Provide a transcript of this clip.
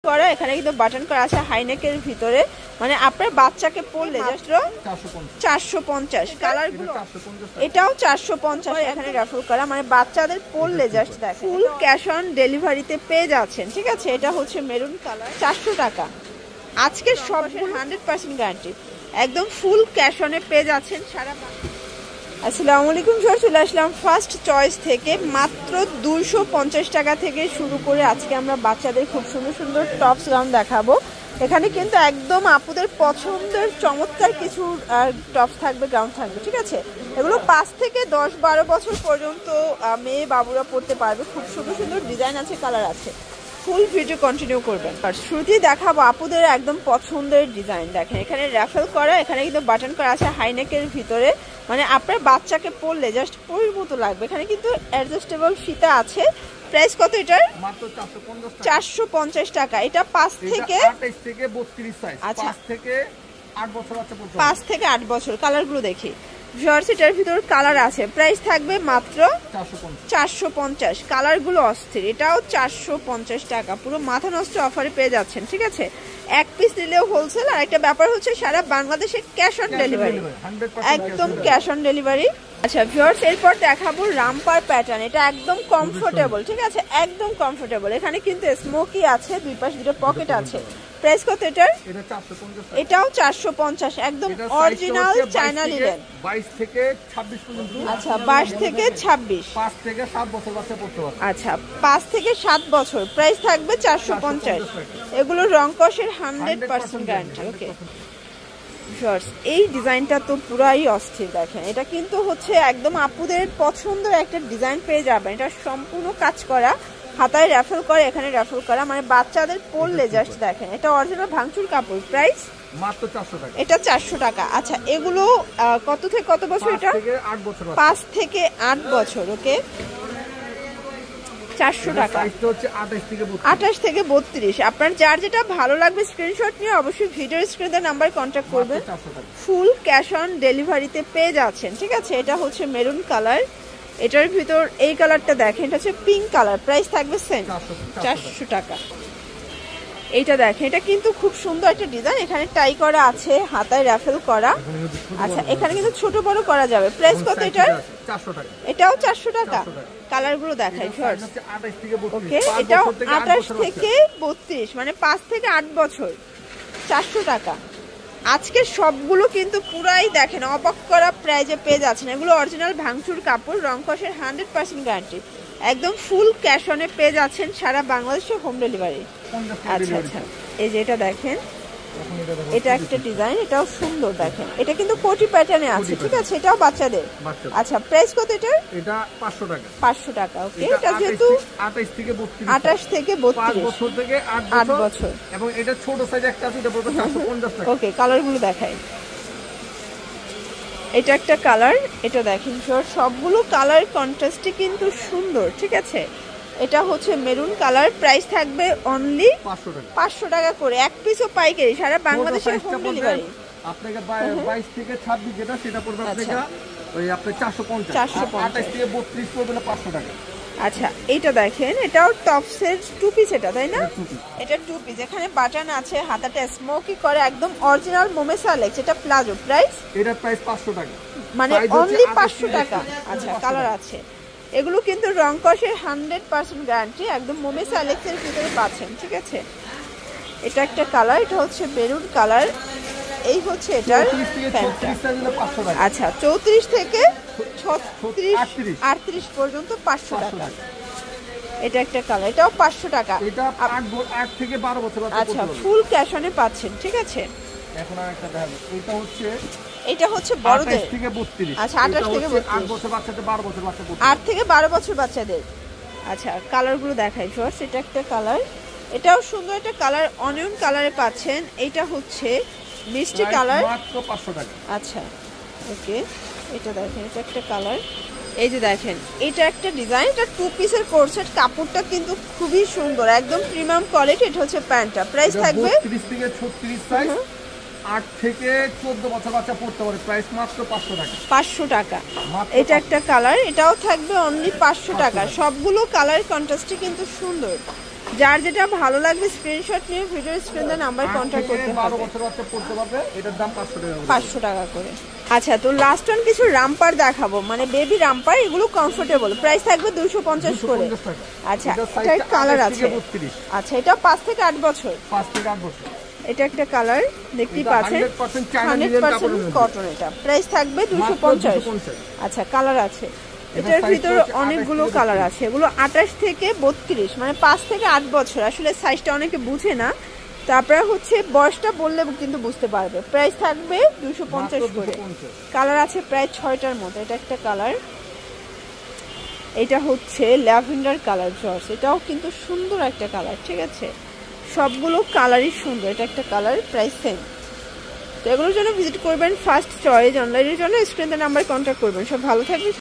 করা, এখানে কিন্তু বাটন করা আছে হাইনেকের ভিতরে, মানে আপনার বাচ্চাকে পরলে জাস্ট 450। কালারগুলো এটাও 450, এখানে রাফল করা, মানে বাচ্চাদের পরলে জাস্ট দেখেন ফুল ক্যাশ অন ডেলিভারিতে পেয়ে যাচ্ছেন। ঠিক আছে, এটা হচ্ছে মেরুন কালার, 400 টাকা। আজকে সব 100% গ্যারান্টি, একদম ফুল ক্যাশ অনে পেয়ে যাচ্ছেন সারা। আসসালামু আলাইকুম, চলে আসলাম ফার্স্ট চয়েস থেকে। মাত্র 250 টাকা থেকে শুরু করে আজকে আমরা বাচ্চাদের খুব সুন্দর সুন্দর টপস গাউন দেখাবো। এখানে কিন্তু একদম আপুদের পছন্দের চমৎকার কিছু টপস থাকবে, গাউন থাকবে। ঠিক আছে, এগুলো 5 থেকে 10-12 বছর পর্যন্ত মেয়ে বাবুরা পড়তে পারবে। খুব সুন্দর সুন্দর ডিজাইন আছে, কালার আছে। ফুল ভিডিও কন্টিনিউ করবেন। আর শুরুতেই দেখাবো আপুদের একদম পছন্দের ডিজাইন। দেখেন এখানে র্যাফেল করা, এখানে কিন্তু বাটন করা আছে হাইনেকের ভিতরে, মানে আপনার বাচ্চাকে পরলে জাস্ট পরির মতো লাগবে। এখানে কিন্তু অ্যাডজাস্টেবল ফিতা আছে। প্রাইস কত এটার? মাত্র 450 টাকা। এটা 5 থেকে 32 সাইজ। আচ্ছা, 5 থেকে 8 বছর। কালারগুলো দেখি ভিউয়ার্স, এটার ভিতর কালার আছে। প্রাইস থাকবে মাত্র 450। কালারগুলো অস্থির। এটাও 450 টাকা, পুরো মাথা নষ্ট অফারে পেয়ে যাচ্ছেন। ঠিক আছে, এক পিস নিলেও হোলসেল। আর একটা ব্যাপার হচ্ছে সারা বাংলাদেশে ক্যাশ অন ডেলিভারি, একদম ক্যাশ অন ডেলিভারি। আচ্ছা ভিউয়ার্স, এরপর দেখাবো রামপার প্যাটার্ন। এটা একদম কমফোর্টেবল। ঠিক আছে, একদম কমফোর্টেবল। এখানে কিন্তু স্মোকি আছে, দুই পাশে দুটো পকেট আছে। প্রাইস কত এটার? এটাও 450, একদম অরিজিনাল চায়না লিনেন। 22 থেকে 26 পর্যন্ত। আচ্ছা, 22 থেকে 26, 5 থেকে 7 বছর বাচ্চা পড়তে পারবে। আচ্ছা, 5 থেকে 7 বছর। প্রাইস থাকবে 450। এগুলো রং কষের 100% গ্যারান্টি। ওকে ভিউয়ার্স, এই ডিজাইনটা তো পুরাই অস্থির। দেখেন এটা কিন্তু হচ্ছে একদম আপুদের পছন্দের একটা ডিজাইন পেয়ে যাবেন। এটা সম্পূর্ণ কাজ করা, হাতায় র্যাফেল করে, এখানে র্যাফেল করা, মানে বাচ্চাদের পরলে জাস্ট দেখেন। এটা অরিজিনাল ভাঙচুর কাপড়। প্রাইস মাত্র 400 টাকা। এটা 400 টাকা। আচ্ছা, এগুলো কত থেকে কত বছর? এটা 5 থেকে 8 বছর। ওকে, 400 টাকা। 28 থেকে 32। আপনার যার যেটা ভালো লাগবে স্ক্রিনশট নিয়ে অবশ্যই ভিডিও স্ক্রিনে নাম্বার কন্ট্যাক্ট করবেন। ফুল ক্যাশ অন ডেলিভারিতে পেয়ে যাচ্ছেন। ঠিক আছে, এটা হচ্ছে মেরুন কালার। এটার ভিতর এই কালারটা দেখেন, এটা হচ্ছে পিঙ্ক কালার। প্রাইস থাকবে সেম 400 টাকা। এইটা দেখেন, এটা কিন্তু খুব সুন্দর একটা ডিজাইন। এখানে টাই করা আছে, হাতায় র্যাফেল করা। আচ্ছা, এখানে কিন্তু ছোট বড় করা যাবে। প্রাইস কত এটার? 400 টাকা। এটাও 400 টাকা। কালারগুলো দেখাই ফার্স্ট। ওকে, এটাও 28 থেকে 32, মানে 5 থেকে 8 বছর। 400 টাকা। আজকে সবগুলো কিন্তু পুরাই দেখেন অবাক করা প্রাইজে পেয়ে যাচ্ছেন। এগুলো অরিজিনাল ভাঙচুর কাপড়, রং কষের 100% গ্যারান্টি, একদম ফুল ক্যাশ অনে পেয়ে যাচ্ছেন সারা বাংলাদেশে হোম ডেলিভারি। আচ্ছা আচ্ছা, এই যে এটা দেখেন, এটা একটা ডিজাইন, এটাও সুন্দর। দেখেন এটা কিন্তু কোটি প্যাটার্নে আছে। ঠিক আছে, এটাও বাচ্চাদের। আচ্ছা, প্রাইস কত এটার? এটা 500 টাকা। 500 টাকা। ওকে, এটা যেহেতু 28 থেকে 32, 5 বছর থেকে 8 বছর, এবং এটা ছোট সাইজ একটা আছে, এটা পড়বে 450 টাকা। ওকে, কালারগুলো দেখাই। এটা একটা কালার, এটা দেখেন সবগুলো কালার কন্ট্রাস্টে কিন্তু সুন্দর। ঠিক আছে, এটা হচ্ছে মেরুন কালার। প্রাইস থাকবে অনলি 500 টাকা করে। এক পিসও পাইকারি, সারা বাংলাদেশে হোম ডেলিভারি। আপনাকে 22 থেকে 26 যেটা, সেটা পড়বে আপনাকে ওই আপনি 450। 28 থেকে 32 পড়বে 500 টাকা। আচ্ছা, এইটা দেখেন, এটাও টপসের 2 পিস, এটা তাই না? এটা 2 পিস। এখানে বাটন আছে, হাতাটা স্মোকি করে, একদম অরিজিনাল মোমেসা লেক্স। এটা প্লাজো। প্রাইস? এটা প্রাইস 500 টাকা, মানে অনলি 500 টাকা। আচ্ছা, কালার আছে। এগুলো কিন্তু রং কষের 100% গ্যারান্টি, একদম মোমেসা লেক্সের ভিতরে পাচ্ছেন। ঠিক আছে, এটা একটা কালার, এটা হচ্ছে মেরুন কালার। এই হচ্ছে এটার প্যান্টটা। আচ্ছা, 34 থেকে 38 পর্যন্ত 500 টাকা। এটা একটা কালার, এটাও 500 টাকা। এটা 8 থেকে 12 বছর। আচ্ছা, ফুল ক্যাশ অনে পাচ্ছেন। ঠিক আছে, এখন আরেকটা দেখাবো। এটা হচ্ছে বড়দের। 28 থেকে 32। আচ্ছা, 28 থেকে 32, 8 বছর বাচ্চাদের, 12 বছর বাচ্চা, 8 থেকে 12 বছর বাচ্চাদের। আচ্ছা, কালারগুলো দেখাই ফার্স্ট। এটা একটা কালার, এটাও সুন্দর একটা কালার, অনিয়ন কালারে পাচ্ছেন। এটা হচ্ছে মিষ্টি কালার, মাত্র 500 টাকা। আচ্ছা, ওকে, এটা দেখেন, এটা একটা কালার। এই যে দেখেন, এটা একটা ডিজাইন, এটা 2 পিসের কোর্সেট। কাপড়টা কিন্তু খুবই সুন্দর, একদম প্রিমিয়াম কোয়ালিটি। এটা হচ্ছে প্যান্টটা। প্রাইস থাকবে 30 থেকে 36 সাইজ, 8 থেকে 14 বছর বাচ্চা পড়তে পারে। প্রাইস মাত্র 500 টাকা। 500 টাকা। এটা একটা কালার, এটাও থাকবে অনলি 500 টাকা। সবগুলো কালার কন্ট্রাস্টে কিন্তু সুন্দর। যার যেটা ভালো লাগবে স্ক্রিনশট নিয়ে ভিডিও স্ক্রিনে নাম্বার কন্টাক্ট করতে হবে। 12 বছর বাচ্চা পড়তে পারবে, এটার দাম 500 টাকা। 500 টাকা করে। আচ্ছা, তো লাস্ট ওয়ান কিছু রামপার দেখাবো, মানে বেবি রামপার, এগুলো কমফোর্টেবল, প্রাইস থাকবে 250 করে। আচ্ছা, এটার কালার আছে। আচ্ছা, এটা 5 থেকে 8 বছর। 5 থেকে 8 বছর। এটা একটা কালার দেখতেই পাচ্ছেন, 100% কটন। এটা প্রাইস থাকবে 250। আচ্ছা, কালার আছে, এটার ভিতরে অনেকগুলো কালার আছে। এগুলো 28 থেকে 32, মানে 5 থেকে 8 বছর। আসলে সাইজটা অনেকে বুঝে না, তারপরে হচ্ছে বয়সটা বললে কিন্তু বুঝতে পারবে। প্রাইস থাকবে 250 করে। কালার আছে প্রায় 6টার মতো। এটা একটা কালার, এটা হচ্ছে ল্যাভেন্ডার কালার জর্জ, এটাও কিন্তু সুন্দর একটা কালার, ঠিক আছে? সবগুলো কালারই সুন্দর। এটা একটা কালার, প্রাইস সেম। তো এগুলোর জন্য ভিজিট করবেন ফার্স্ট চয়েস অনলাইনের জন্য স্ক্রিনে নাম্বার কন্ট্যাক্ট করবেন। সব ভালো থাকবেন।